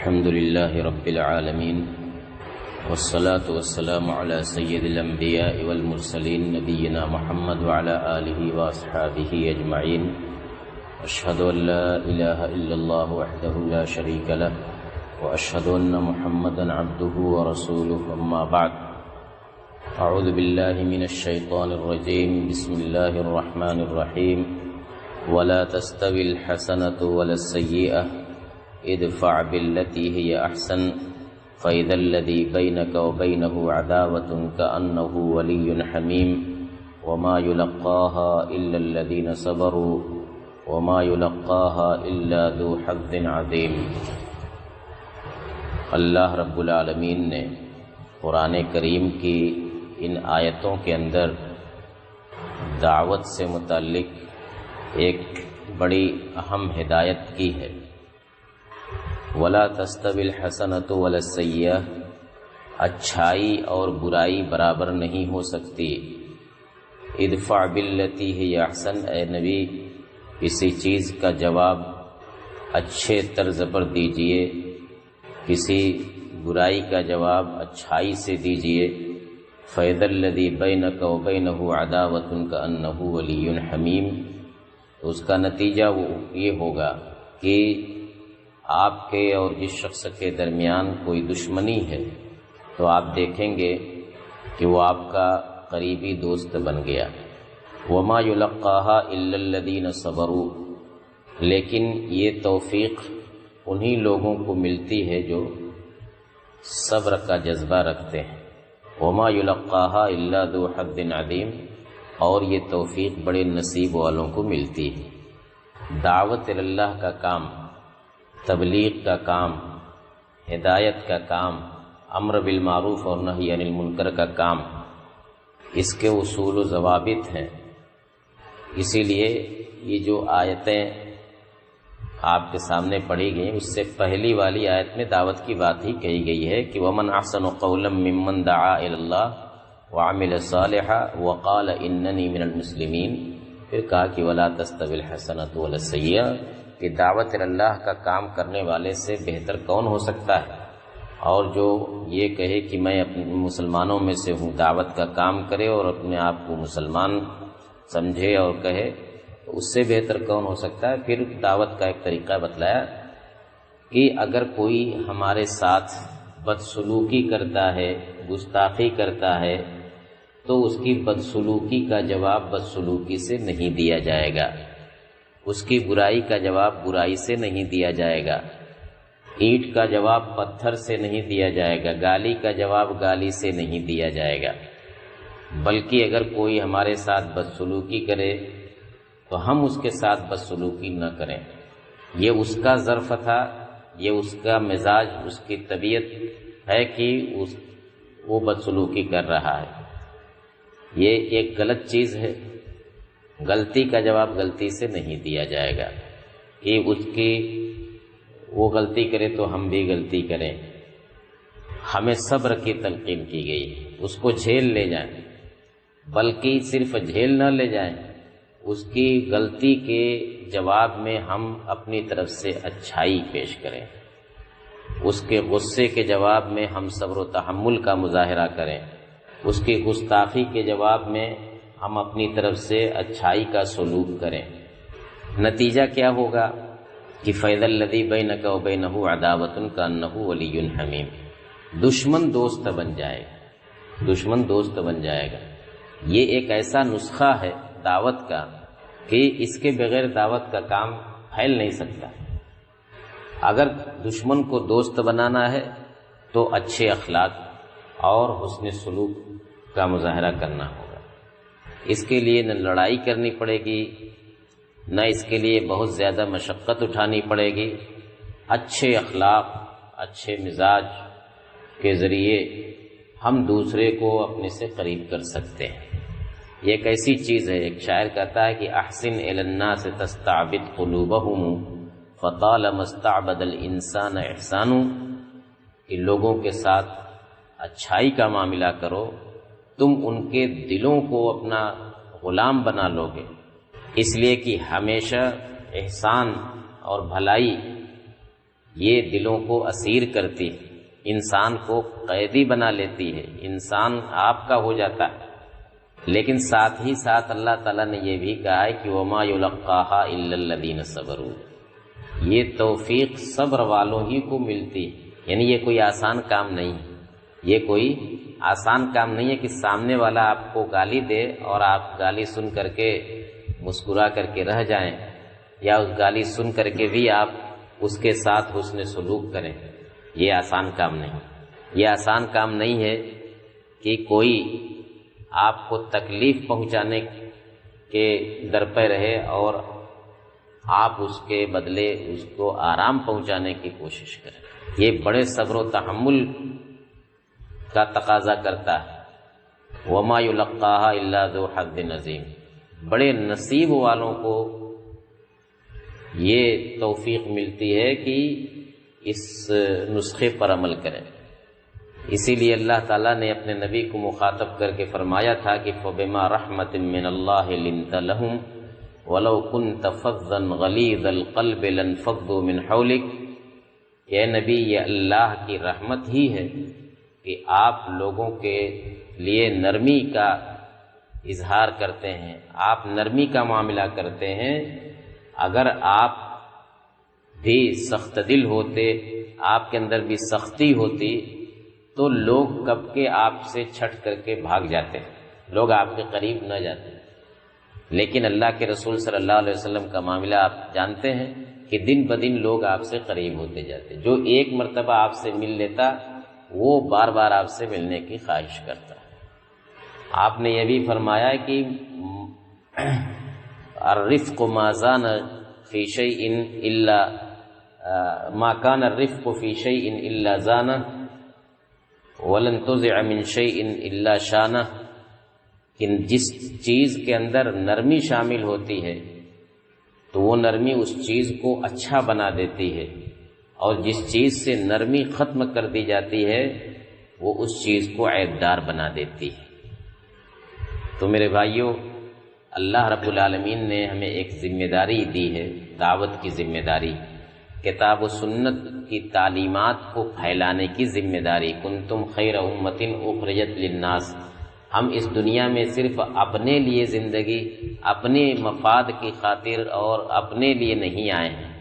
الحمد لله رب العالمين والصلاة والسلام على سيد الأنبياء والمرسلين نبينا محمد وعلى آله وأصحابه أجمعين. أشهد أن لا إله إلا الله وحده لا شريك له وأشهد أن محمدا عبده ورسوله. أما بعد، أعوذ بالله من الشيطان الرجيم. بسم الله الرحمن الرحيم. ولا تستوي الحسنة ولا السيئة ادفع بالتي هي أحسن فإذا الذي بينك وبينه عداوة كأنه ولي حميم وما يلقاها إلا الذين صبروا وما يلقاها إلا ذو حظ عظيم. اللہ رب العالمین نے قرآن کریم کی ان آیتوں کے اندر دعوت سے متعلق ایک بڑی اہم ہدایت کی ہے. ولا تستوی الحسنۃ ولا السیئۃ، اچھائی اور برائی برابر نہیں ہو سکتی. ادفع باللتی ہی احسن، اے نبی کسی چیز کا جواب اچھے طرز پر دیجئے، کسی برائی کا جواب اچھائی سے دیجئے. فَإِذَا الَّذِي بَيْنَكَ وَبَيْنَهُ عَدَاوَةٌ كَأَنَّهُ وَلِيٌّ حَمِيمٌ، تو اس کا نتیجہ یہ ہوگا کہ آپ کے اور جس شخص کے درمیان کوئی دشمنی ہے تو آپ دیکھیں گے کہ وہ آپ کا قریبی دوست بن گیا. وَمَا يُلَقَّاهَا إِلَّا الَّذِينَ صَبَرُوا، لیکن یہ توفیق انہی لوگوں کو ملتی ہے جو صبر کا جذبہ رکھتے ہیں. وَمَا يُلَقَّاهَا إِلَّا ذُو حَظٍّ عَظِيمٍ، اور یہ توفیق بڑے نصیب والوں کو ملتی ہے. دعوت اللہ کا کام، تبلیغ کا کام، ہدایت کا کام، امر بالمعروف اور نہی عن المنکر کا کام، اس کے اصول و ضوابط ہیں. اسی لیے یہ جو آیتیں آپ کے سامنے پڑھی گئی اس سے پہلی والی آیت میں دعوت کی بات ہی کہی گئی ہے کہ وَمَنْ أَحْسَنُ قَوْلًا مِّمَّنْ دَعَا إِلَى اللَّهِ وَعَمِلَ صَالِحًا وَقَالَ إِنَّنِي مِنَ الْمُسْلِمِينَ. پھر کہا کہ وَلَا تَسْتَوِي الْحَسَنَةُ وَلَا السَّيِّئَةُ، کہ دعوت اللہ کا کام کرنے والے سے بہتر کون ہو سکتا ہے. اور جو یہ کہے کہ میں اپنے مسلمانوں میں سے ہوں، دعوت کا کام کرے اور اپنے آپ کو مسلمان سمجھے اور کہے، تو اس سے بہتر کون ہو سکتا ہے. پھر دعوت کا ایک طریقہ بتلایا کہ اگر کوئی ہمارے ساتھ بدسلوکی کرتا ہے، گستاخی کرتا ہے، تو اس کی بدسلوکی کا جواب بدسلوکی سے نہیں دیا جائے گا، اس کی برائی کا جواب برائی سے نہیں دیا جائے گا، اینٹ کا جواب پتھر سے نہیں دیا جائے گا، گالی کا جواب گالی سے نہیں دیا جائے گا. بلکہ اگر کوئی ہمارے ساتھ بدسلوکی کرے تو ہم اس کے ساتھ بدسلوکی نہ کریں. یہ اس کا ظرف تھا، یہ اس کا مزاج، اس کی طبیعت ہے کہ وہ بدسلوکی کر رہا ہے. یہ ایک غلط چیز ہے. غلطی کا جواب غلطی سے نہیں دیا جائے گا کہ وہ غلطی کرے تو ہم بھی غلطی کریں. ہمیں صبر کی تلقین کی گئی، اس کو جھیل لے جائیں، بلکہ صرف جھیل نہ لے جائیں، اس کی غلطی کے جواب میں ہم اپنی طرف سے اچھائی پیش کریں، اس کے غصے کے جواب میں ہم صبر و تحمل کا مظاہرہ کریں، اس کی گستاخی کے جواب میں ہم اپنی طرف سے اچھائی کا سلوک کریں. نتیجہ کیا ہوگا کہ فَإِذَا الَّذِي بَيْنَكَ وَبَيْنَهُ عَدَاوَةٌ كَأَنَّهُ وَلِيٌّ حَمِيمٌ، دشمن دوست بن جائے گا، دشمن دوست بن جائے گا. یہ ایک ایسا نسخہ ہے دعوت کا کہ اس کے بغیر دعوت کا کام پھیل نہیں سکتا. اگر دشمن کو دوست بنانا ہے تو اچھے اخلاق اور حسن سلوک کا مظاہرہ کرنا ہوگا. اس کے لیے نہ لڑائی کرنی پڑے گی، نہ اس کے لیے بہت زیادہ مشقت اٹھانی پڑے گی. اچھے اخلاق، اچھے مزاج کے ذریعے ہم دوسرے کو اپنے سے قریب کر سکتے ہیں. یہ ایک ایسی چیز ہے، ایک شاعر کہتا ہے کہ احسن الی الناس تستعبد قلوبہم فطالما استعبد الانسان احسان، کہ لوگوں کے ساتھ اچھائی کا معاملہ کرو، تم ان کے دلوں کو اپنا غلام بنا لو گے. اس لیے کہ ہمیشہ احسان اور بھلائی یہ دلوں کو اسیر کرتی ہے، انسان کو قیدی بنا لیتی ہے، انسان آپ کا ہو جاتا ہے۔ لیکن ساتھ ہی ساتھ اللہ تعالیٰ نے یہ بھی کہا ہے کہ وَمَا يُلَقَّاهَا إِلَّا الَّذِينَ صَبَرُوا، یہ توفیق صبر والوں ہی کو ملتی ہے، یعنی یہ کوئی آسان کام نہیں ہے، یہ کوئی آسان کام نہیں ہے کہ سامنے والا آپ کو گالی دے اور آپ گالی سن کر کے مسکرا کر کے رہ جائیں، یا اس گالی سن کر کے بھی آپ اس کے ساتھ حسن سلوک کریں۔ یہ آسان کام نہیں، یہ آسان کام نہیں ہے کہ کوئی آپ کو تکلیف پہنچانے کے در پہ رہے اور آپ اس کے بدلے اس کو آرام پہنچانے کی کوشش کریں۔ یہ بڑے صبر و تحمل کا تقاضا کرتا ہے۔ وَمَا يُلَقَّاهَا إِلَّا ذُو حَظٍّ عَظِيمٍ، بڑے نصیب والوں کو یہ توفیق ملتی ہے کہ اس نسخے پر عمل کریں۔ اسی لیے اللہ تعالیٰ نے اپنے نبی کو مخاطب کر کے فرمایا تھا کہ فَبِمَا رَحْمَةٍ مِّنَ اللَّهِ لِنْتَ لَهُمْ وَلَوْ كُنْتَ فَظًّا غَلِيظَ الْقَلْبِ لَانفَضُّوا مِنْ حَوْلِكَ، کہ اے نبی یہ اللہ کی رحمت ہی ہے کہ آپ لوگوں کے لیے نرمی کا اظہار کرتے ہیں، آپ نرمی کا معاملہ کرتے ہیں۔ اگر آپ بھی سخت دل ہوتے، آپ کے اندر بھی سختی ہوتی، تو لوگ کب کے آپ سے چھٹ کر کے بھاگ جاتے، لوگ آپ کے قریب نہ جاتے۔ لیکن اللہ کے رسول صلی اللہ علیہ وسلم کا معاملہ آپ جانتے ہیں کہ دن بدن لوگ آپ سے قریب ہوتے جاتے، جو ایک مرتبہ آپ سے مل لیتا وہ بار بار آپ سے ملنے کی خواہش کرتا ہے۔ آپ نے یہ بھی فرمایا ہے کہ الرفق ما زان فی شیء الا ما کان الرفق فی شیء الا زانہ ولن تزع من شیء الا شانہ، کہ جس چیز کے اندر نرمی شامل ہوتی ہے تو وہ نرمی اس چیز کو اچھا بنا دیتی ہے، اور جس چیز سے نرمی ختم کر دی جاتی ہے وہ اس چیز کو عیبدار بنا دیتی ہے۔ تو میرے بھائیوں، اللہ رب العالمین نے ہمیں ایک ذمہ داری دی ہے، دعوت کی ذمہ داری، کتاب و سنت کی تعلیمات کو پھیلانے کی ذمہ داری۔ کنتم خیر امۃ اخرجت للناس، ہم اس دنیا میں صرف اپنے لیے زندگی، اپنے مفاد کی خاطر اور اپنے لیے نہیں آئے ہیں۔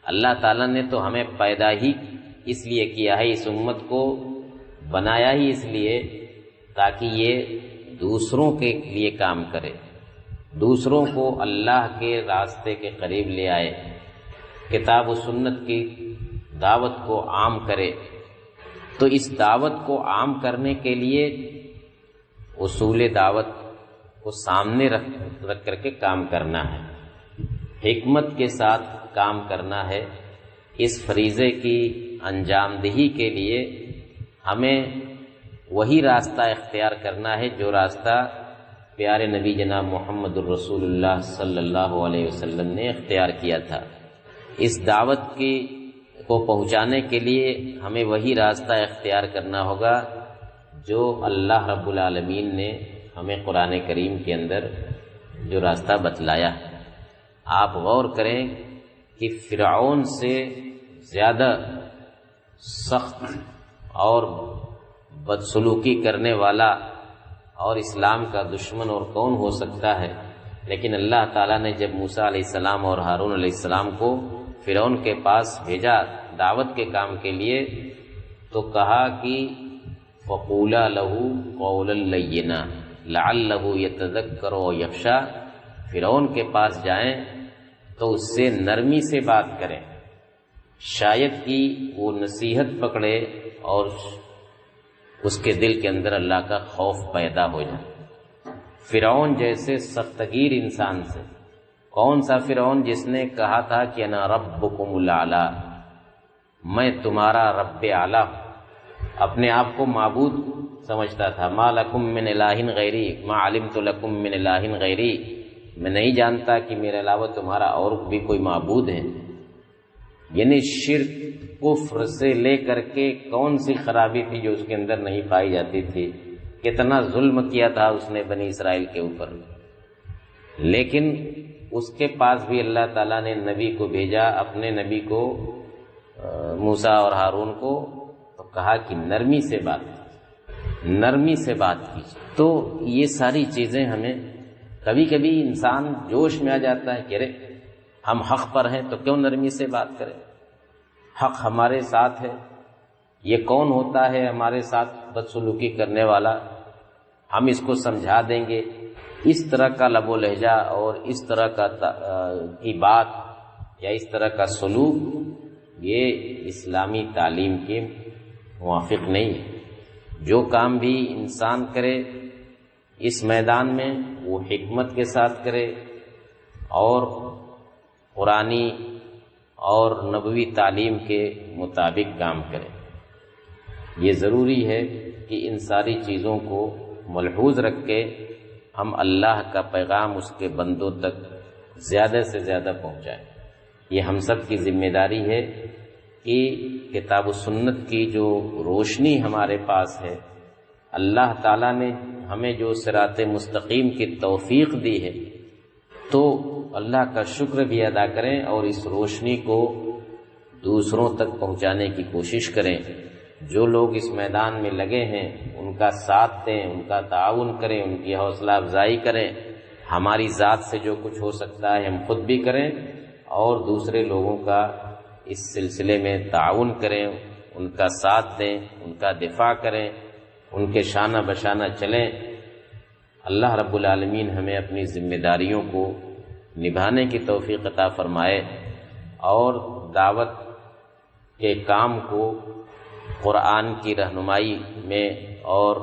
اللہ تعالیٰ نے تو ہمیں پیدا ہی اس لیے کیا ہے، اس امت کو بنایا ہی اس لیے تاکہ یہ دوسروں کے لیے کام کرے، دوسروں کو اللہ کے راستے کے قریب لے آئے، کتاب و سنت کی دعوت کو عام کرے۔ تو اس دعوت کو عام کرنے کے لیے اصول دعوت کو سامنے رکھ کر کے کام کرنا ہے، حکمت کے ساتھ کام کرنا ہے۔ اس فریضے کی انجام دہی کے لیے ہمیں وہی راستہ اختیار کرنا ہے جو راستہ پیارے نبی جناب محمد الرسول اللہ صلی اللہ علیہ وسلم نے اختیار کیا تھا۔ اس دعوت کو پہنچانے کے لیے ہمیں وہی راستہ اختیار کرنا ہوگا جو اللہ رب العالمین نے ہمیں قرآن کریم کے اندر جو راستہ بتلایا ہے۔ آپ غور کریں کہ فرعون سے زیادہ سخت اور بدسلوکی کرنے والا اور اسلام کا دشمن اور کون ہو سکتا ہے؟ لیکن اللہ تعالیٰ نے جب موسیٰ علیہ السلام اور ہارون علیہ السلام کو فرعون کے پاس بھیجا دعوت کے کام کے لیے تو کہا کہ فَقُولَا لَهُ قَوْلًا لَيِّنًا لَعَلَّهُ يَتَذَكَّرُ وَيَخْشَىٰ، فرعون کے پاس جائیں تو اس سے نرمی سے بات کریں، شاید کہ وہ نصیحت پکڑے اور اس کے دل کے اندر اللہ کا خوف پیدا ہو جائے۔ فرعون جیسے سختگیر انسان سے، کون سا فرعون جس نے کہا تھا کہ انا ربکم الاعلی، میں تمہارا رب اعلیٰ، اپنے آپ کو معبود سمجھتا تھا۔ ما لکم من الہ غیری ما علمت لکم من الہ غیری، میں نہیں جانتا کہ میرے علاوہ تمہارا اور بھی کوئی معبود ہے۔ یعنی شرک کفر سے لے کر کے کون سی خرابی تھی جو اس کے اندر نہیں پائی جاتی تھی، کتنا ظلم کیا تھا اس نے بنی اسرائیل کے اوپر، لیکن اس کے پاس بھی اللہ تعالیٰ نے نبی کو بھیجا، اپنے نبی کو موسیٰ اور ہارون کو، تو کہا کہ نرمی سے بات کیجیے۔ تو یہ ساری چیزیں ہمیں کبھی کبھی انسان جوش میں آ جاتا ہے کہ ارے ہم حق پر ہیں تو کیوں نرمی سے بات کریں، حق ہمارے ساتھ ہے، یہ کون ہوتا ہے ہمارے ساتھ بدسلوکی کرنے والا، ہم اس کو سمجھا دیں گے۔ اس طرح کا لب و لہجہ اور اس طرح کی بات یا اس طرح کا سلوک یہ اسلامی تعلیم کے موافق نہیں ہے۔ جو کام بھی انسان کرے اس میدان میں وہ حکمت کے ساتھ کرے اور قرآنی اور نبوی تعلیم کے مطابق کام کرے۔ یہ ضروری ہے کہ ان ساری چیزوں کو ملحوظ رکھ کے ہم اللہ کا پیغام اس کے بندوں تک زیادہ سے زیادہ پہنچائیں۔ یہ ہم سب کی ذمہ داری ہے کہ کتاب و سنت کی جو روشنی ہمارے پاس ہے، اللہ تعالیٰ نے ہمیں جو صراط مستقیم کی توفیق دی ہے، تو اللہ کا شکر بھی ادا کریں اور اس روشنی کو دوسروں تک پہنچانے کی کوشش کریں۔ جو لوگ اس میدان میں لگے ہیں ان کا ساتھ دیں، ان کا تعاون کریں، ان کی حوصلہ افزائی کریں۔ ہماری ذات سے جو کچھ ہو سکتا ہے ہم خود بھی کریں اور دوسرے لوگوں کا اس سلسلے میں تعاون کریں، ان کا ساتھ دیں، ان کا دفاع کریں، ان کے شانہ بشانہ چلیں۔ اللہ رب العالمین ہمیں اپنی ذمہ داریوں کو نبھانے کی توفیق عطا فرمائے اور دعوت کے کام کو قرآن کی رہنمائی میں اور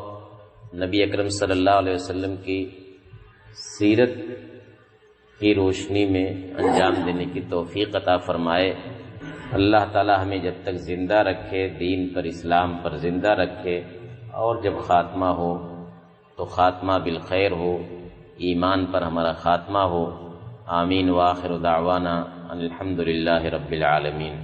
نبی اکرم صلی اللہ علیہ وسلم کی سیرت کی روشنی میں انجام دینے کی توفیق عطا فرمائے۔ اللہ تعالی ہمیں جب تک زندہ رکھے، دین پر، اسلام پر زندہ رکھے، اور جب خاتمہ ہو تو خاتمہ بالخیر ہو، ایمان پر ہمارا خاتمہ ہو۔ آمین۔ وآخر دعوانا ان الحمد للہ رب العالمین۔